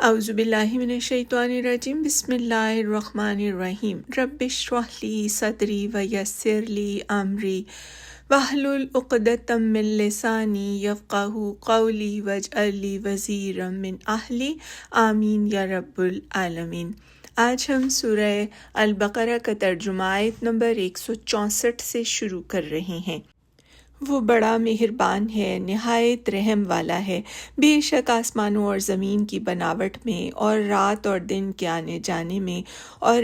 اعوذ باللہ من الشیطان الرجیم بسم اللہ الرحمن الرحیم رب اشرح لی صدری ویسر لی امری واحلل عقدۃ من لسانی یفقہوا قولی واجعل لی وزیرا من اہلی آمین یا رب العالمین۔ آج ہم سورہ البقرہ کا ترجمہ آیت نمبر 164 سے شروع کر رہے ہیں۔ وہ بڑا مہربان ہے، نہایت رحم والا ہے۔ بے شک آسمانوں اور زمین کی بناوٹ میں اور رات اور دن کے آنے جانے میں اور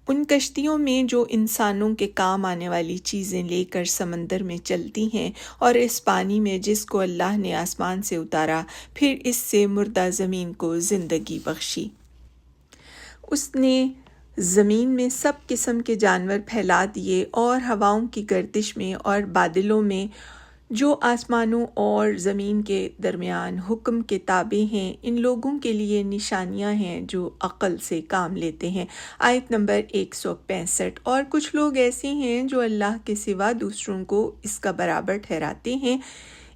ان کشتیوں میں جو انسانوں کے کام آنے والی چیزیں لے کر سمندر میں چلتی ہیں، اور اس پانی میں جس کو اللہ نے آسمان سے اتارا، پھر اس سے مردہ زمین کو زندگی بخشی۔ اس نے زمین میں سب قسم کے جانور پھیلا دیے اور ہواؤں کی گردش میں اور بادلوں میں جو آسمانوں اور زمین کے درمیان حکم کے تابع ہیں، ان لوگوں کے لیے نشانیاں ہیں جو عقل سے کام لیتے ہیں۔ آیت نمبر 165۔ اور کچھ لوگ ایسے ہیں جو اللہ کے سوا دوسروں کو اس کا برابر ٹھہراتے ہیں،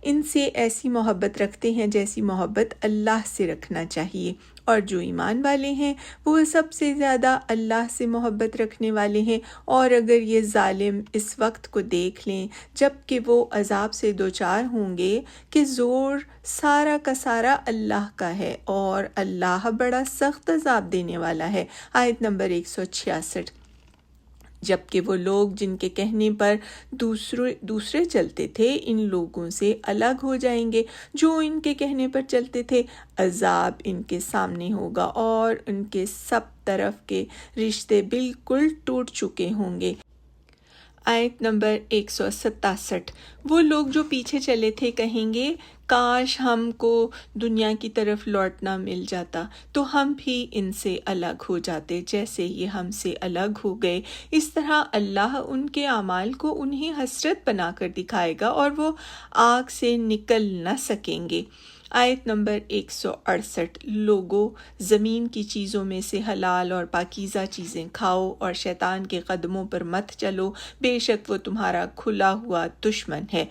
ان سے ایسی محبت رکھتے ہیں جیسی محبت اللہ سے رکھنا چاہیے، اور جو ایمان والے ہیں وہ سب سے زیادہ اللہ سے محبت رکھنے والے ہیں۔ اور اگر یہ ظالم اس وقت کو دیکھ لیں جب کہ وہ عذاب سے دوچار ہوں گے کہ زور سارا کا سارا اللہ کا ہے اور اللہ بڑا سخت عذاب دینے والا ہے۔ آیت نمبر 166۔ جبکہ وہ لوگ جن کے کہنے پر دوسرے چلتے تھے ان لوگوں سے الگ ہو جائیں گے جو ان کے کہنے پر چلتے تھے، عذاب ان کے سامنے ہوگا اور ان کے سب طرف کے رشتے بالکل ٹوٹ چکے ہوں گے۔ آیت نمبر 167۔ وہ لوگ جو پیچھے چلے تھے کہیں گے کاش ہم کو دنیا کی طرف لوٹنا مل جاتا تو ہم بھی ان سے الگ ہو جاتے جیسے یہ ہم سے الگ ہو گئے۔ اس طرح اللہ ان کے اعمال کو انہیں حسرت بنا کر دکھائے گا اور وہ آگ سے نکل نہ سکیں گے۔ آیت نمبر 168۔ لوگو زمین کی چیزوں میں سے حلال اور پاکیزہ چیزیں کھاؤ اور شیطان کے قدموں پر مت چلو، بے شک وہ تمہارا کھلا ہوا دشمن ہے۔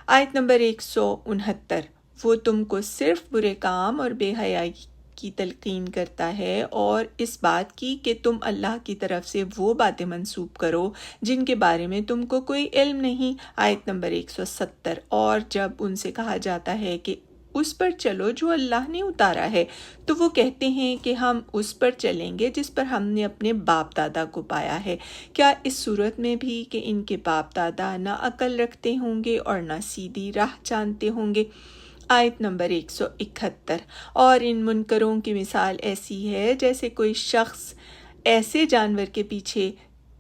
آیت نمبر 169۔ وہ تم کو صرف برے کام اور بے حیائی کی تلقین کرتا ہے اور اس بات کی کہ تم اللہ کی طرف سے وہ باتیں منسوب کرو جن کے بارے میں تم کو کوئی علم نہیں۔ آیت نمبر 170۔ اور جب ان سے کہا جاتا ہے کہ اس پر چلو جو اللہ نے اتارا ہے تو وہ کہتے ہیں کہ ہم اس پر چلیں گے جس پر ہم نے اپنے باپ دادا کو پایا ہے۔ کیا اس صورت میں بھی کہ ان کے باپ دادا نہ عقل رکھتے ہوں گے اور نہ سیدھی راہ جانتے ہوں گے؟ آیت نمبر 171۔ اور ان منکروں کی مثال ایسی ہے جیسے کوئی شخص ایسے جانور کے پیچھے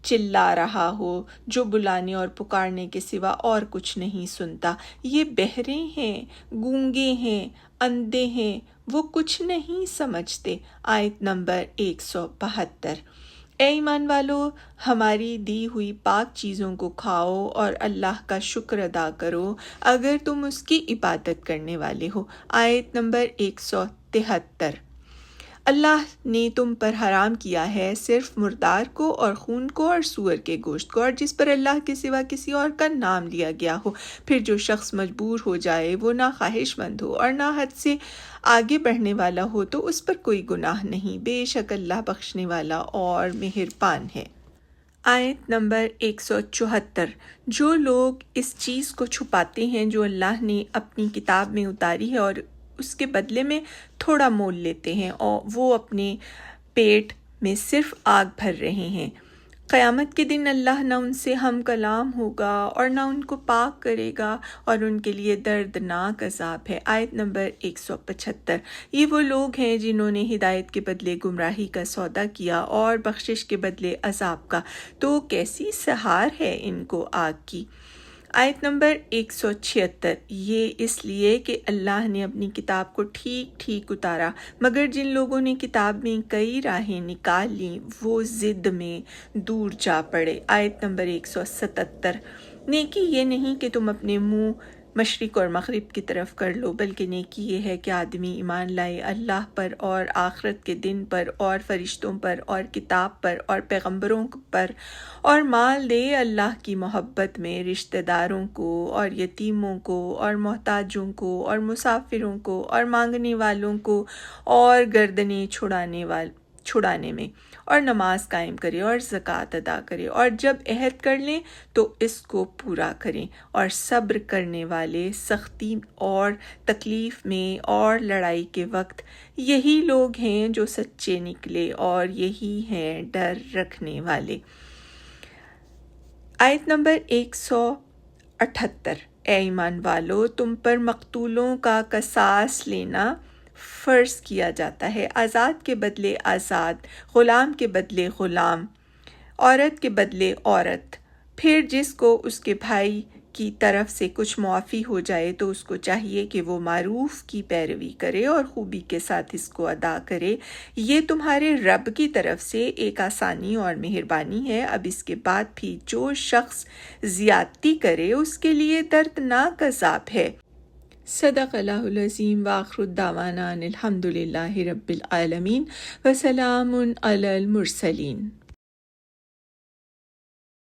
چلا رہا ہو جو بلانے اور پکارنے کے سوا اور کچھ نہیں سنتا۔ یہ بہرے ہیں، گونگے ہیں، اندھے ہیں، وہ کچھ نہیں سمجھتے۔ آیت نمبر 172۔ اے ایمان والو، ہماری دی ہوئی پاک چیزوں کو کھاؤ اور اللہ کا شکر ادا کرو اگر تم اس کی عبادت کرنے والے ہو۔ آیت نمبر 173۔ اللہ نے تم پر حرام کیا ہے صرف مردار کو اور خون کو اور سور کے گوشت کو اور جس پر اللہ کے سوا کسی اور کا نام لیا گیا ہو۔ پھر جو شخص مجبور ہو جائے وہ نہ خواہش مند ہو اور نہ حد سے آگے بڑھنے والا ہو تو اس پر کوئی گناہ نہیں، بے شک اللہ بخشنے والا اور مہربان ہے۔ آیت نمبر 174۔ جو لوگ اس چیز کو چھپاتے ہیں جو اللہ نے اپنی کتاب میں اتاری ہے اور اس کے بدلے میں تھوڑا مول لیتے ہیں اور وہ اپنے پیٹ میں صرف آگ بھر رہے ہیں، قیامت کے دن اللہ نہ ان سے ہم کلام ہوگا اور نہ ان کو پاک کرے گا اور ان کے لیے دردناک عذاب ہے۔ آیت نمبر 175۔ یہ وہ لوگ ہیں جنہوں نے ہدایت کے بدلے گمراہی کا سودا کیا اور بخشش کے بدلے عذاب کا، تو کیسی سہار ہے ان کو آگ کی۔ آیت نمبر 176۔ یہ اس لیے کہ اللہ نے اپنی کتاب کو ٹھیک ٹھیک اتارا، مگر جن لوگوں نے کتاب میں کئی راہیں نکال لیں وہ ضد میں دور جا پڑے۔ آیت نمبر 177۔ نیکی یہ نہیں کہ تم اپنے منہ مشرق اور مغرب کی طرف کر لو، بلکہ نیکی یہ ہے کہ آدمی ایمان لائے اللہ پر اور آخرت کے دن پر اور فرشتوں پر اور کتاب پر اور پیغمبروں پر، اور مال دے اللہ کی محبت میں رشتہ داروں کو اور یتیموں کو اور محتاجوں کو اور مسافروں کو اور مانگنے والوں کو اور گردنیں چھڑانے میں، اور نماز قائم کرے اور زکوٰۃ ادا کرے، اور جب عہد کر لیں تو اس کو پورا کریں، اور صبر کرنے والے سختی اور تکلیف میں اور لڑائی کے وقت یہی لوگ ہیں جو سچے نکلے، اور یہی ہیں ڈر رکھنے والے۔ آیت نمبر 178۔ اے ایمان والو، تم پر مقتولوں کا قصاص لینا فرض کیا جاتا ہے، آزاد کے بدلے آزاد، غلام کے بدلے غلام، عورت کے بدلے عورت۔ پھر جس کو اس کے بھائی کی طرف سے کچھ معافی ہو جائے تو اس کو چاہیے کہ وہ معروف کی پیروی کرے اور خوبی کے ساتھ اس کو ادا کرے، یہ تمہارے رب کی طرف سے ایک آسانی اور مہربانی ہے۔ اب اس کے بعد بھی جو شخص زیادتی کرے اس کے لیے دردناک عذاب ہے۔ صدق اللہ العظیم۔ وآخر الدعوانا ان الحمد للہ رب العالمین، وسلام علی المرسلین۔